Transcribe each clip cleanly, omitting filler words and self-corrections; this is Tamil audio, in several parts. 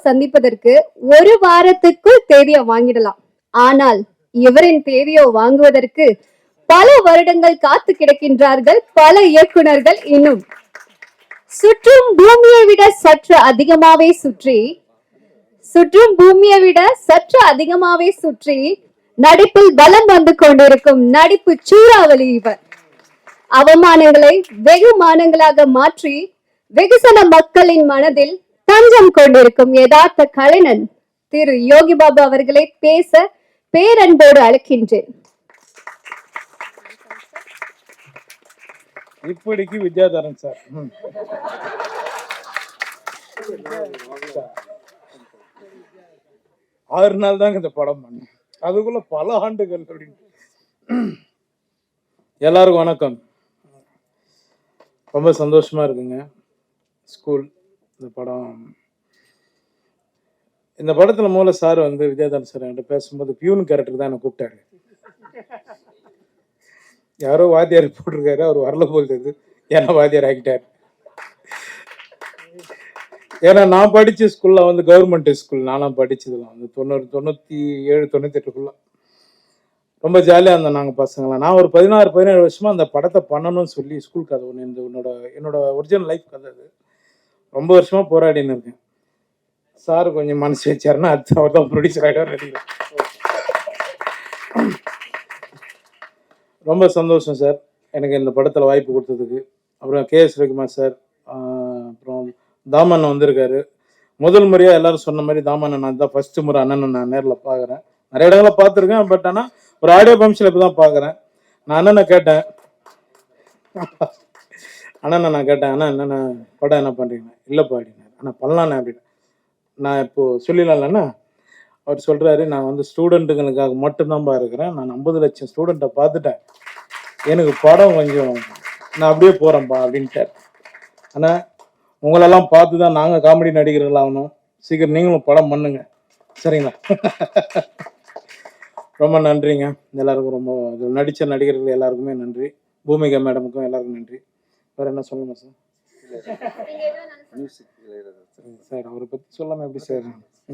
சந்திப்பதற்கு ஒரு வாரத்துக்குள் தேதியை வாங்கிடலாம். ஆனால் இவரின் தேதியோ வாங்குவதற்கு பல வருடங்கள் காத்து கிடக்கின்றார்கள் பல இயக்குனர்கள். இன்னும் சுற்றும் பூமியை விட சற்று அதிகமாவே சுற்றி நடிப்பில் பலம் வந்து கொண்டிருக்கும் நடிப்பு சூறாவளி இவர். அவமானங்களை வெகுமானங்களாக மாற்றி வெகுசன மக்களின் மனதில் தஞ்சம் கொண்டிருக்கும் யதார்த்த கலைஞன் திரு யோகி பாபு அவர்களை பேச பேரன்போடு அழைக்கின்றேன். இப்படிக்கு வித்யாதரன் சார். 6 நாள் தாங்க இந்த படம் பண்ணேன், அதுக்குள்ள பல ஆண்டுகள் அப்படின்னு. எல்லாருக்கும் வணக்கம். ரொம்ப சந்தோஷமா இருக்குங்க. ஸ்கூல் இந்த படத்துல மூல சார் வந்து வித்யாதரன் சார் என்கிட்ட பேசும்போது பியூன் கேரக்டர் தான் என்னை கூப்பிட்டாரு. யாரோ வாத்தியார் போட்டிருக்காரு, அவர் வரல போகுது, என்ன வாத்தியார் ஆகிட்டார். ஏன்னா நான் படித்த ஸ்கூலில் வந்து கவர்மெண்ட் ஸ்கூல், நானும் படித்ததுலாம் வந்து 97 98 ரொம்ப ஜாலியாக இருந்தோம் நாங்கள் பசங்களாம். நான் ஒரு 16-17 வருஷமாக அந்த படத்தை பண்ணணும்னு சொல்லி ஸ்கூல் கதை ஒன்று, என்னோட ஒரிஜினல் லைஃப் கதை அது. ரொம்ப வருஷமாக போராடின்னு இருக்கேன். சார் கொஞ்சம் மனசு வச்சாருன்னா அடுத்து அவர் தான் ப்ரொடியூசர் ஆகிட்டார். ரொம்ப சந்தோஷம் சார் எனக்கு இந்த படத்தில் வாய்ப்பு கொடுத்ததுக்கு. அப்புறம் கேஎஸ் ரகுமார் சார், அப்புறம் தாமண்ணன் வந்திருக்காரு. முதல் முறையாக எல்லாரும் சொன்ன மாதிரி தாமண்ணன் நான் தான் ஃபர்ஸ்ட் முறை அண்ணனை நான் நேரில் பார்க்குறேன். நிறைய இடங்களை பார்த்துருக்கேன், பட் ஆனால் ஒரு ஆடியோ ஃபங்க்ஷனில் இப்போ தான் பார்க்குறேன். நான் அண்ணனை கேட்டேன், அண்ணா என்னென்ன படம் என்ன பண்ணுறீங்க? இல்லைப்பா அப்படின்னாரு. ஆனால் பண்ணலாண்ணே அப்படின்னு. நான் இப்போது சொல்லிடலாம்லண்ணா. அவர் சொல்கிறாரு, நான் வந்து ஸ்டூடெண்ட்டுங்களுக்காக மட்டும்தான்ப்பா இருக்கிறேன், நான் 50 லட்சம் ஸ்டூடெண்ட்டை பார்த்துட்டேன், எனக்கு படம் கொஞ்சம் நான் அப்படியே போகிறேன்ப்பா அப்படின்ட்டார். ஆனால் உங்களெல்லாம் பார்த்து தான் நாங்கள் காமெடி நடிகர்கள் ஆகணும், சீக்கிரம் நீங்களும் படம் பண்ணுங்க, சரிங்களா? ரொம்ப நன்றிங்க எல்லாருக்கும். ரொம்ப நடித்த நடிகர்கள் எல்லாருக்குமே நன்றி. பூமிகா மேடமுக்கும் எல்லாருக்கும் நன்றி. வேறு என்ன சொல்லணுமா சார்? சார் அவரை பற்றி சொல்லாமல் எப்படி சார்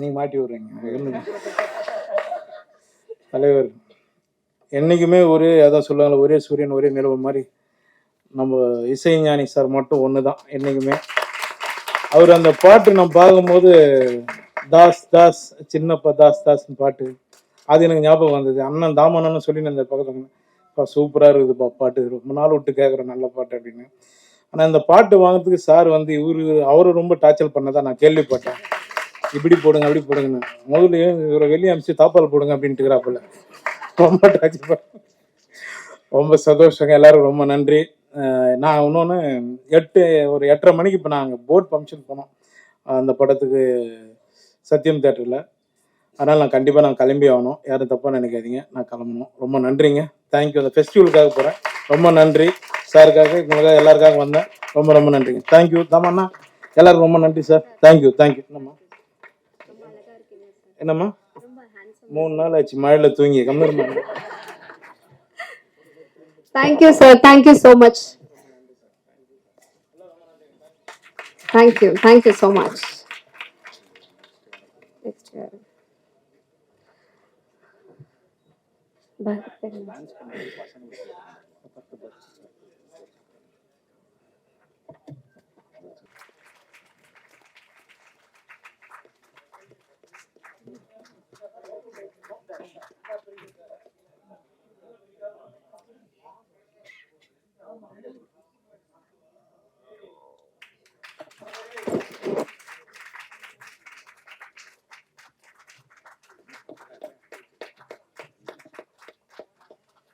நீங்கள் மாட்டி விட்றீங்க? தலைவர் என்றைக்குமே அதான் சொல்லுவாங்களே, ஒரே சூரியன் ஒரே நிலவு மாதிரி நம்ம இசைஞானி சார் மட்டும் ஒன்று தான் என்றைக்குமே. அவர் அந்த பாட்டு நம்ம பார்க்கும்போது தாஸ் தாஸ் சின்னப்பா தாஸ் தாஸ்ன்னு பாட்டு, அது எனக்கு ஞாபகம் வந்தது. அண்ணன் தாமண்ணன்னு சொல்லி அந்த பக்கத்தில் சூப்பராக இருக்குதுப்பா பாட்டு, ரொம்ப நாள் விட்டு கேட்குறேன் நல்ல பாட்டு அப்படின்னு. ஆனால் இந்த பாட்டு வாங்கிறதுக்கு சார் வந்து அவரை ரொம்ப டார்ச்சர் பண்ணதான் நான் கேள்விப்பட்டேன். இப்படி போடுங்க அப்படி போடுங்கன்னு. முதல்ல இவரை வெளியே அனுப்பிச்சு தாப்பால் போடுங்க அப்படின்ட்டு இருக்கிறாப்புல. ரொம்ப டார்ச்சர் பண்ண. ரொம்ப சந்தோஷங்க, எல்லாரும் ரொம்ப நன்றி. நான் இன்னொன்று ஒரு 8:30 மணிக்கு இப்போ நாங்கள் போட் ஃபங்க்ஷன் போனோம் அந்த படத்துக்கு சத்யம் தேட்டரில். அதனால் நான் கண்டிப்பாக கிளம்பி ஆகணும், யாரும் தப்பாக நினைக்காதீங்க, நான் கிளம்பணும். ரொம்ப நன்றிங்க, தேங்க்யூ. அந்த ஃபெஸ்டிவலுக்காக போகிறேன், ரொம்ப நன்றி. சாருக்காக உங்களுக்காக எல்லாருக்காக வந்தேன், ரொம்ப ரொம்ப நன்றிங்க. தேங்க்யூ தாமண்ணா, எல்லாருக்கும் ரொம்ப நன்றி சார். தேங்க்யூ. என்னம்மா 3 நாள் ஆச்சு மழையில் தூங்கி கம்மி. Thank you, sir. Thank you so much. Thank you so much. Next year.